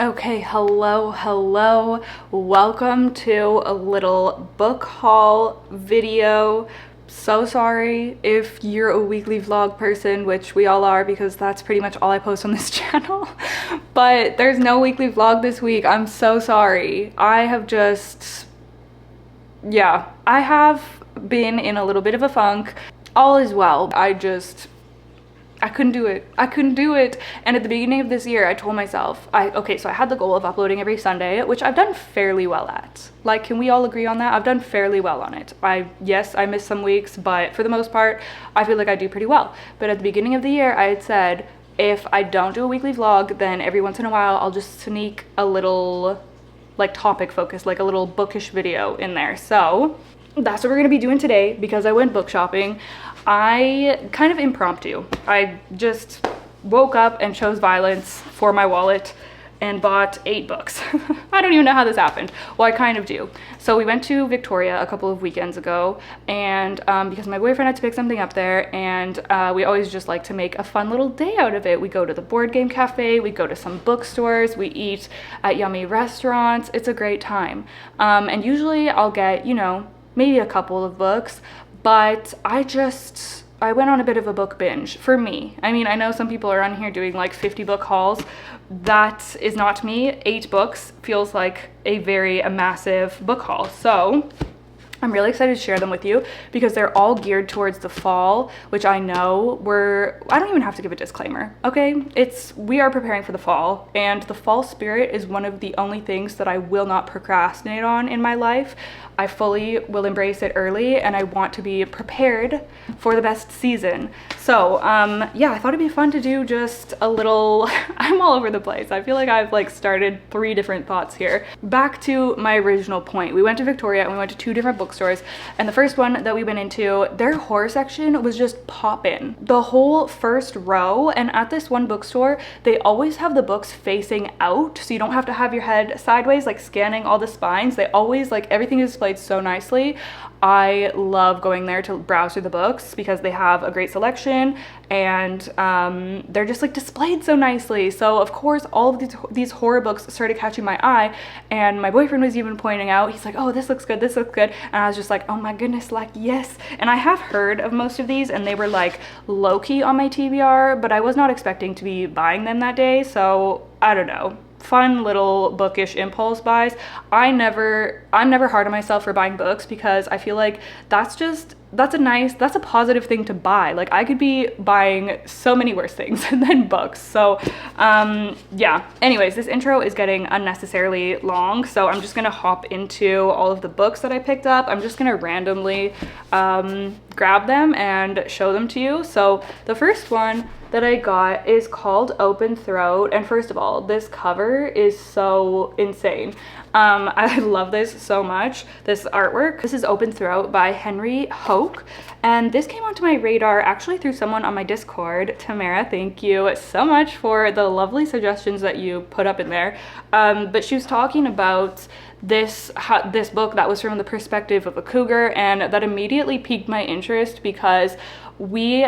Okay, hello. Welcome to a little book haul video. So sorry if you're a weekly vlog person, which we all are because that's pretty much all I post on this channel. But there's no weekly vlog this week. I'm so sorry. I have been in a little bit of a funk. All is well. I couldn't do it. And at the beginning of this year, I told myself, so I had the goal of uploading every Sunday, which I've done fairly well at. Like, can we all agree on that? I've done fairly well on it. Yes, I missed some weeks, but for the most part, I feel like I do pretty well. But at the beginning of the year, I had said, if I don't do a weekly vlog, then every once in a while, I'll just sneak a little, like, topic focus, like a little bookish video in there. So that's what we're gonna be doing today because I went book shopping. I kind of impromptu. I just woke up and chose violence for my wallet and bought 8 books. I don't even know how this happened. Well, I kind of do. So we went to Victoria a couple of weekends ago, and because my boyfriend had to pick something up there, and we always just like to make a fun little day out of it. We go to the board game cafe, we go to some bookstores, we eat at yummy restaurants. It's a great time. And usually I'll get, maybe a couple of books, but I went on a bit of a book binge for me. I mean, I know some people are on here doing like 50 book hauls. That is not me. 8 books feels like a massive book haul. So I'm really excited to share them with you because they're all geared towards the fall, which I know I don't even have to give a disclaimer, okay? We are preparing for the fall, and the fall spirit is one of the only things that I will not procrastinate on in my life. I fully will embrace it early, and I want to be prepared for the best season. So, yeah, I thought it'd be fun to do just a little, I'm all over the place. I feel like I've like started 3 different thoughts here. Back to my original point. We went to Victoria and we went to 2 different bookstores, and the first one that we went into, their horror section was just poppin'. The whole first row, and at this one bookstore, they always have the books facing out, so you don't have to have your head sideways, like scanning all the spines. They always, like, everything is displayed so nicely. I love going there to browse through the books because they have a great selection, and they're just like displayed so nicely. So of course all of these horror books started catching my eye, and my boyfriend was even pointing out, he's like, oh, this looks good, and I was just like, oh my goodness, like, yes. And I have heard of most of these, and they were like low-key on my TBR, but I was not expecting to be buying them that day, so I don't know. Fun little bookish impulse buys. I'm never hard on myself for buying books because I feel like that's a positive thing to buy. Like, I could be buying so many worse things than books. So yeah, anyways, this intro is getting unnecessarily long, so I'm just gonna hop into all of the books that I picked up. I'm just gonna randomly grab them and show them to you. So the first one that I got is called Open Throat, and first of all, this cover is so insane. I love this so much, this artwork. This is Open Throat by Henry Hoke, and this came onto my radar actually through someone on my Discord. Tamara, thank you so much for the lovely suggestions that you put up in there. But she was talking about this book that was from the perspective of a cougar, and that immediately piqued my interest because we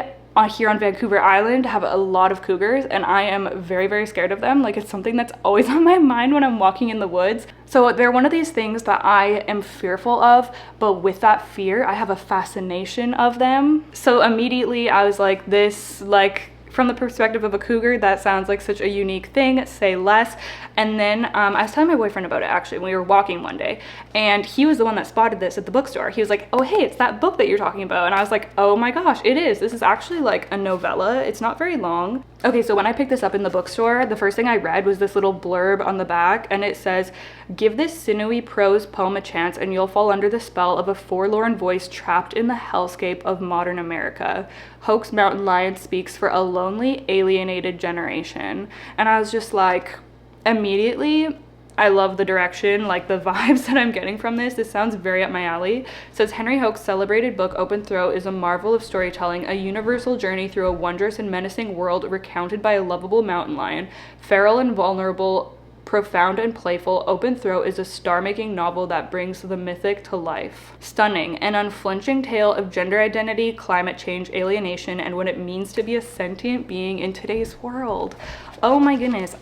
here on Vancouver Island have a lot of cougars, and I am very, very scared of them. Like, it's something that's always on my mind when I'm walking in the woods. So they're one of these things that I am fearful of, but with that fear, I have a fascination of them. So immediately I was like, this, like, from the perspective of a cougar, that sounds like such a unique thing, say less. And then I was telling my boyfriend about it actually when we were walking one day, and he was the one that spotted this at the bookstore. He was like, oh hey, it's that book that you're talking about. And I was like, oh my gosh, it is. This is actually like a novella. It's not very long. Okay, so when I picked this up in the bookstore, the first thing I read was this little blurb on the back, and it says, give this sinewy prose poem a chance and you'll fall under the spell of a forlorn voice trapped in the hellscape of modern America. Hoke's Mountain Lion speaks for a lonely, alienated generation. And I was just like, immediately, I love the direction, like the vibes that I'm getting from this. This sounds very up my alley. It says, Henry Hoke's celebrated book, Open Throat, is a marvel of storytelling, a universal journey through a wondrous and menacing world recounted by a lovable mountain lion. Feral and vulnerable, profound and playful, Open Throat is a star-making novel that brings the mythic to life. Stunning, an unflinching tale of gender identity, climate change, alienation, and what it means to be a sentient being in today's world. oh my goodness,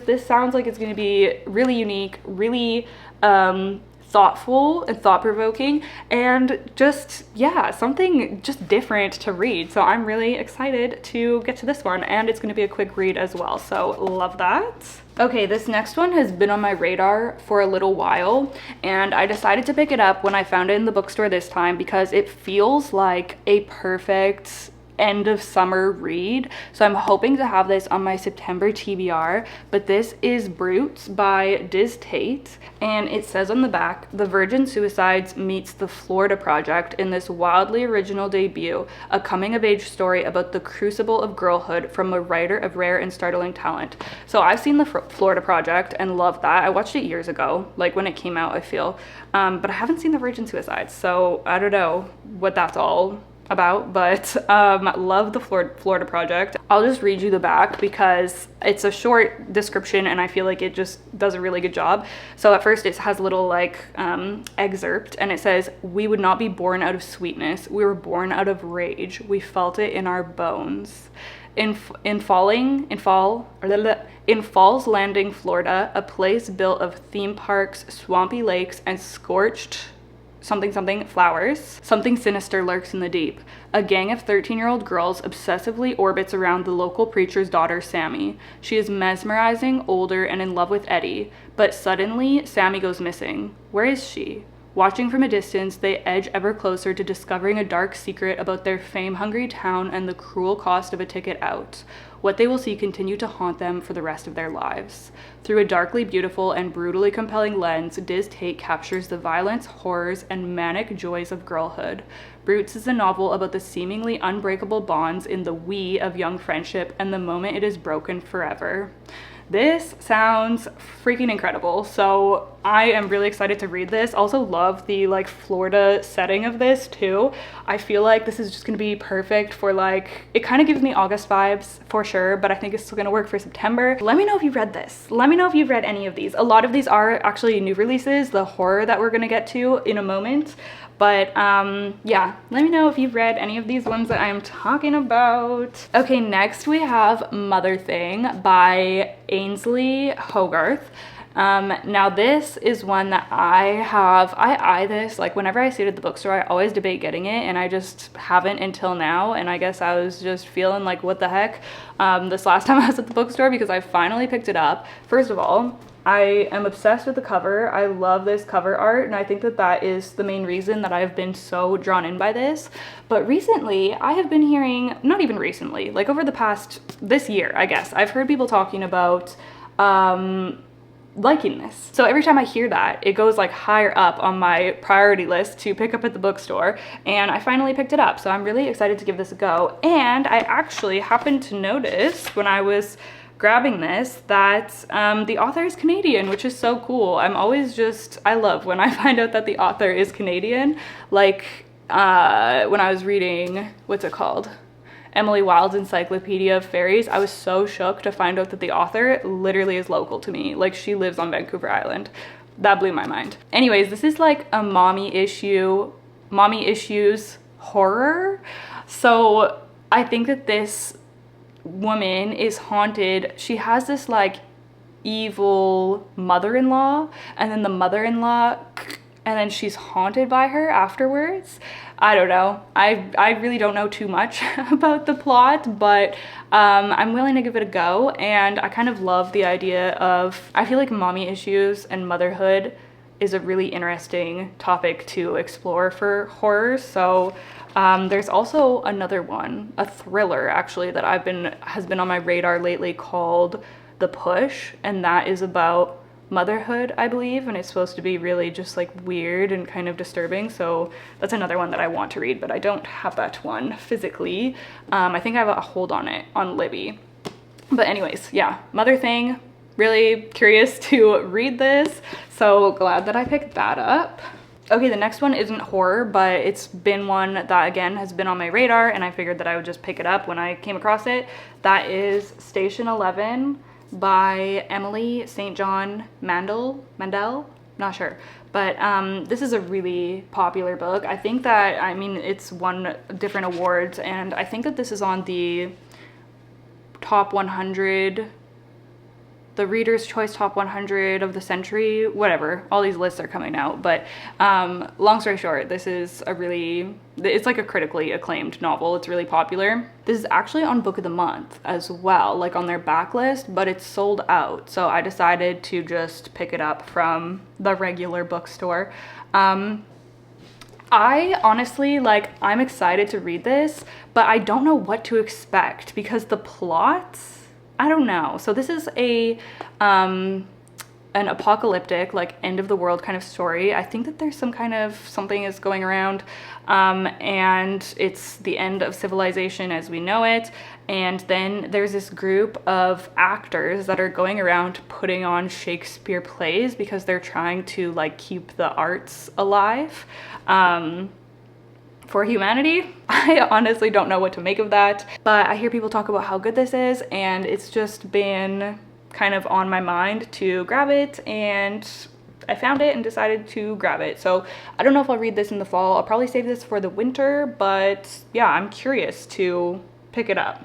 this sounds like it's gonna be really unique, really thoughtful and thought-provoking, and just, yeah, something just different to read. So I'm really excited to get to this one, and it's going to be a quick read as well, so love that. Okay, this next one has been on my radar for a little while, and I decided to pick it up when I found it in the bookstore this time because it feels like a perfect end of summer read. So I'm hoping to have this on my September TBR, but this is Brutes by Diz Tate, and it says on the back, "The Virgin Suicides meets the Florida Project in this wildly original debut, a coming-of-age story about the crucible of girlhood from a writer of rare and startling talent." So I've seen the Florida Project and loved that. I watched it years ago, like when it came out, I feel, but I haven't seen The Virgin Suicides, so I don't know what that's all about, but love the Florida Project. I'll just read you the back because it's a short description and I feel like it just does a really good job. So at first it has a little like excerpt, and it says, "We would not be born out of sweetness, we were born out of rage, we felt it in our bones. In Falls Landing, Florida, a place built of theme parks, swampy lakes, and scorched something flowers, something sinister lurks in the deep. A gang of 13-year-old girls obsessively orbits around the local preacher's daughter, Sammy. She is mesmerizing, older, and in love with Eddie, but suddenly Sammy goes missing. Where is she? Watching from a distance, they edge ever closer to discovering a dark secret about their fame-hungry town and the cruel cost of a ticket out. What they will see continue to haunt them for the rest of their lives. Through a darkly beautiful and brutally compelling lens, Diz Tate captures the violence, horrors, and manic joys of girlhood. Brutes is a novel about the seemingly unbreakable bonds in the we of young friendship and the moment it is broken forever." This sounds freaking incredible, so I am really excited to read this. Also love the like Florida setting of this too. I feel like this is just gonna be perfect for like, it kind of gives me August vibes for sure, but I think it's still gonna work for September. Let me know if you've read this. Let me know if you've read any of these. A lot of these are actually new releases, the horror that we're gonna get to in a moment. But yeah, let me know if you've read any of these ones that I'm talking about. Okay, next we have Mother Thing by Ainsley Hogarth. Now this is one that I eye this, like whenever I see it at the bookstore, I always debate getting it and I just haven't until now, and I guess I was just feeling like, what the heck, this last time I was at the bookstore, because I finally picked it up. First of all, I am obsessed with the cover. I love this cover art, and I think that that is the main reason that I've been so drawn in by this. But recently, I have been hearing, not even recently, like over the past, this year, I guess, I've heard people talking about liking this. So every time I hear that, it goes like higher up on my priority list to pick up at the bookstore, and I finally picked it up. So I'm really excited to give this a go. And I actually happened to notice when I was grabbing this that the author is Canadian, which is so cool. I'm always just, I love when I find out that the author is Canadian. Like when I was reading, what's it called? Emily Wilde's Encyclopedia of Fairies, I was so shook to find out that the author literally is local to me. Like she lives on Vancouver Island. That blew my mind. Anyways, this is like a mommy issues horror. So I think that this woman is haunted. She has this like evil mother-in-law, and then the mother-in-law, and then she's haunted by her afterwards. I don't know. I really don't know too much about the plot, but I'm willing to give it a go, and I kind of love the idea of, I feel like mommy issues and motherhood is a really interesting topic to explore for horror. So there's also another one, a thriller actually, that has been on my radar lately called The Push, and that is about motherhood, I believe, and it's supposed to be really just like weird and kind of disturbing. So that's another one that I want to read, but I don't have that one physically. I think I have a hold on it on Libby. But anyways, yeah, Mother Thing, really curious to read this, so glad that I picked that up. Okay, the next one isn't horror, but it's been one that again has been on my radar, and I figured that I would just pick it up when I came across it. That is Station 11 by Emily St. John Mandel, not sure. But this is a really popular book. I think that, I mean, it's won different awards, and I think that this is on the top 100, the Reader's Choice top 100 of the century, whatever. All these lists are coming out. But long story short, this is it's like a critically acclaimed novel. It's really popular. This is actually on Book of the Month as well, like on their backlist, but it's sold out. So I decided to just pick it up from the regular bookstore. I honestly, like, I'm excited to read this, but I don't know what to expect because the plots, I don't know. So this is an apocalyptic, like, end of the world kind of story. I think that there's some kind of something is going around, and it's the end of civilization as we know it. And then there's this group of actors that are going around putting on Shakespeare plays because they're trying to, like, keep the arts alive for humanity. I honestly don't know what to make of that, but I hear people talk about how good this is, and it's just been kind of on my mind to grab it, and I found it and decided to grab it. So I don't know if I'll read this in the fall. I'll probably save this for the winter, but yeah, I'm curious to pick it up.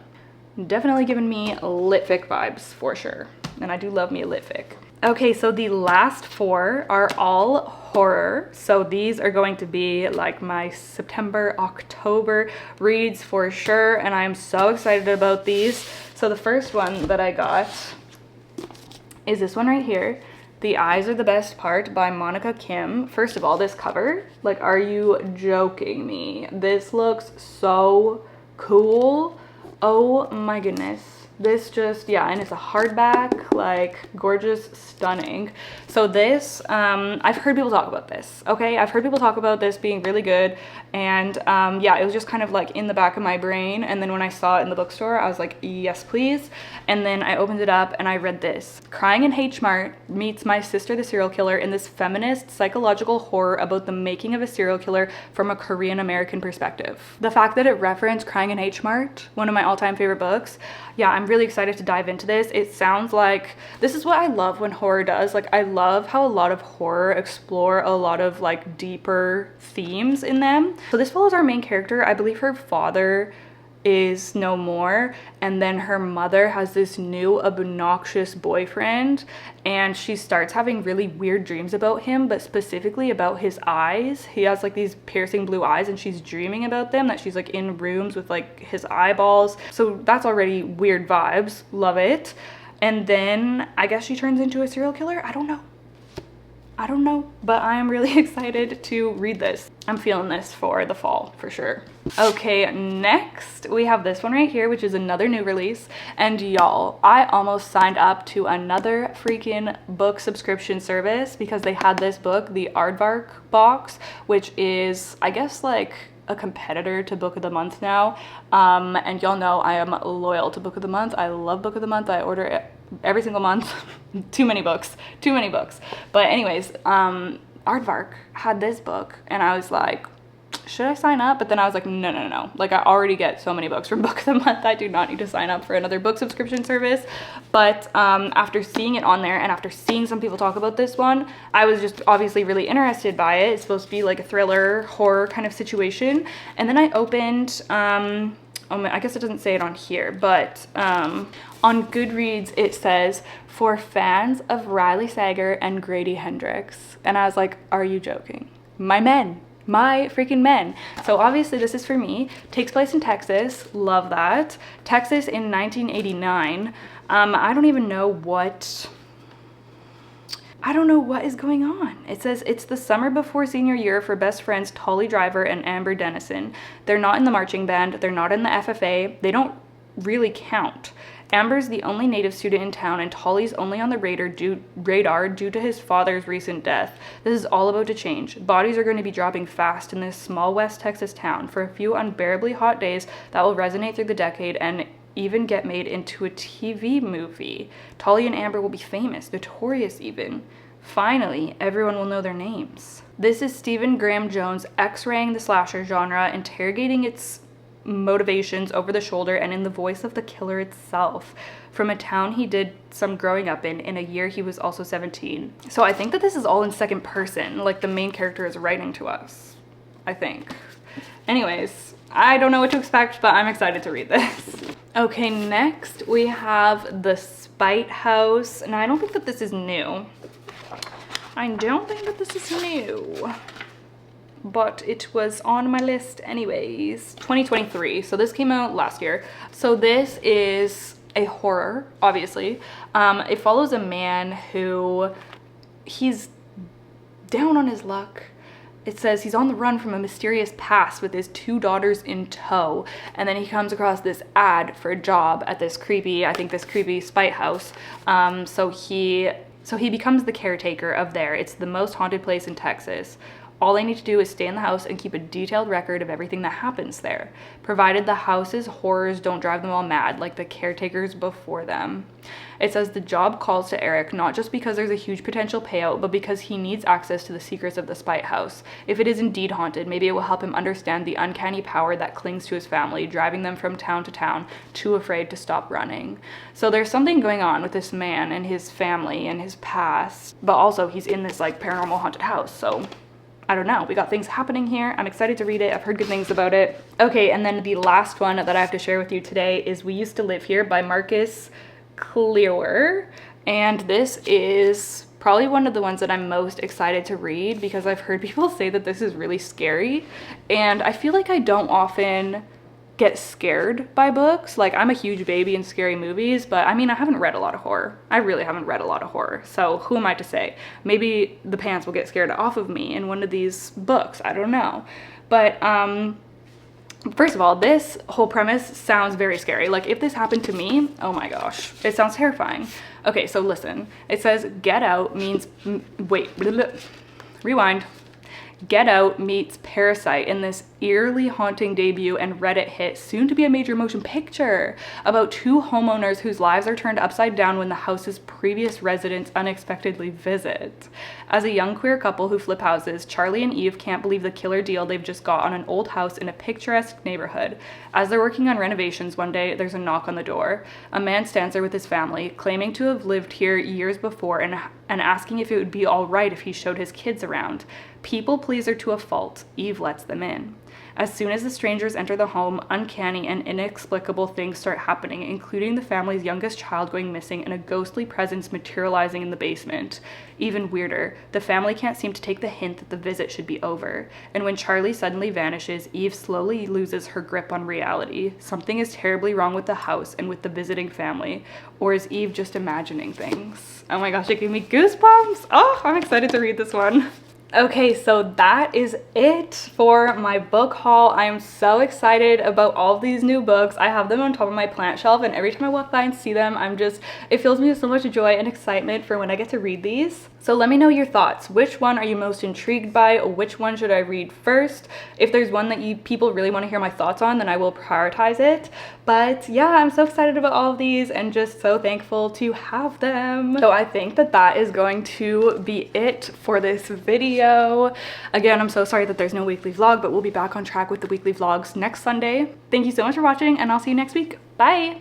Definitely giving me litfic vibes for sure, and I do love me a litfic. Okay, so the last 4 are all horror. So these are going to be like my September, October reads for sure, and I am so excited about these. So the first one that I got is this one right here, The Eyes Are the Best Part by Monica Kim. First of all, this cover, like, are you joking me? This looks so cool. Oh my goodness. This just, yeah, and it's a hardback, like, gorgeous, stunning. So this, I've heard people talk about this, okay? I've heard people talk about this being really good, and yeah, it was just kind of like in the back of my brain, and then when I saw it in the bookstore, I was like, yes, please. And then I opened it up and I read this. Crying in H Mart meets My Sister the Serial Killer in this feminist psychological horror about the making of a serial killer from a Korean American perspective. The fact that it referenced Crying in H Mart, one of my all-time favorite books, yeah, I'm really excited to dive into this. It sounds like, this is what I love when horror does. Like, I love how a lot of horror explore a lot of, like, deeper themes in them. So this follows our main character. I believe her father is no more, and then her mother has this new obnoxious boyfriend, and she starts having really weird dreams about him, but specifically about his eyes. He has like these piercing blue eyes, and she's dreaming about them, that she's like in rooms with like his eyeballs. So that's already weird vibes. Love it. And then I guess she turns into a serial killer. I don't know, but I am really excited to read this. I'm feeling this for the fall for sure. Okay, next we have this one right here, which is another new release. And y'all, I almost signed up to another freaking book subscription service because they had this book, the Aardvark box, which is, I guess, like a competitor to Book of the Month now. And y'all know I am loyal to Book of the Month. I love Book of the Month. I order it every single month. Too many books. But anyways, Aardvark had this book, and I was like, should I sign up? But then I was like, no. Like, I already get so many books from Book of the Month. I do not need to sign up for another book subscription service. But after seeing it on there and after seeing some people talk about this one, I was just obviously really interested by it. It's supposed to be like a thriller, horror kind of situation. And then I opened, I guess it doesn't say it on here, but on Goodreads it says, for fans of Riley Sager and Grady Hendrix. And I was like, are you joking? My freaking men. So obviously this is for me. Takes place in Texas. Love that. Texas in 1989. I don't know what is going on. It says it's the summer before senior year for best friends Tolly Driver and Amber Dennison. They're not in the marching band. They're not in the FFA. They don't really count. Amber's the only native student in town, and Tolly's only on the radar due to his father's recent death. This is all about to change. Bodies are going to be dropping fast in this small West Texas town for a few unbearably hot days that will resonate through the decade and even get made into a TV movie. Tolly and Amber will be famous, notorious even. Finally, everyone will know their names. This is Stephen Graham Jones X-raying the slasher genre, interrogating its motivations over the shoulder and in the voice of the killer itself, from a town he did some growing up in a year he was also 17. So I think that this is all in second person, like the main character is writing to us, I think. Anyways, I don't know what to expect, but I'm excited to read this. Okay, next we have The Spite House. Now, I don't think that this is new. I don't think that this is new, but it was on my list anyways. 2023, so this came out last year. So this is a horror, obviously. It follows a man who, he's down on his luck. It says he's on the run from a mysterious past with his 2 daughters in tow. And then he comes across this ad for a job at this creepy, I think this creepy spite house. So he becomes the caretaker of there. It's the most haunted place in Texas. All they need to do is stay in the house and keep a detailed record of everything that happens there, provided the house's horrors don't drive them all mad like the caretakers before them. It says the job calls to Eric not just because there's a huge potential payout, but because he needs access to the secrets of the spite house. If it is indeed haunted, maybe it will help him understand the uncanny power that clings to his family, driving them from town to town, too afraid to stop running. So there's something going on with this man and his family and his past, but also he's in this like paranormal haunted house, so I don't know, we got things happening here. I'm excited to read it. I've heard good things about it. Okay, and then the last one that I have to share with you today is We Used to Live Here by Marcus Clear. And this is probably one of the ones that I'm most excited to read because I've heard people say that this is really scary. And I feel like I don't often get scared by books. Like, I'm a huge baby in scary movies, but I mean, I haven't read a lot of horror. I really haven't read a lot of horror. So who am I to say? Maybe the pants will get scared off of me in one of these books. I don't know. But first of all, this whole premise sounds very scary. Like, if this happened to me, oh my gosh, it sounds terrifying. Okay, so listen. It says Get Out means, rewind. Get Out meets Parasite in this eerily haunting debut and Reddit hit, soon to be a major motion picture, about 2 homeowners whose lives are turned upside down when the house's previous residents unexpectedly visit. As a young queer couple who flip houses, Charlie and Eve can't believe the killer deal they've just got on an old house in a picturesque neighborhood. As they're working on renovations one day, there's a knock on the door. A man stands there with his family, claiming to have lived here years before and asking if it would be all right if he showed his kids around. People pleaser to a fault, Eve lets them in. As soon as the strangers enter the home, uncanny and inexplicable things start happening, including the family's youngest child going missing and a ghostly presence materializing in the basement. Even weirder, the family can't seem to take the hint that the visit should be over. And when Charlie suddenly vanishes, Eve slowly loses her grip on reality. Something is terribly wrong with the house and with the visiting family. Or is Eve just imagining things? Oh my gosh, it gave me goosebumps! Oh, I'm excited to read this one. Okay, so that is it for my book haul. I am so excited about all of these new books. I have them on top of my plant shelf, and every time I walk by and see them, it fills me with so much joy and excitement for when I get to read these. So let me know your thoughts. Which one are you most intrigued by? Which one should I read first? If there's one that people really want to hear my thoughts on, then I will prioritize it. But yeah, I'm so excited about all of these and just so thankful to have them. So I think that that is going to be it for this video. Again, I'm so sorry that there's no weekly vlog, but we'll be back on track with the weekly vlogs next Sunday. Thank you so much for watching, and I'll see you next week. Bye!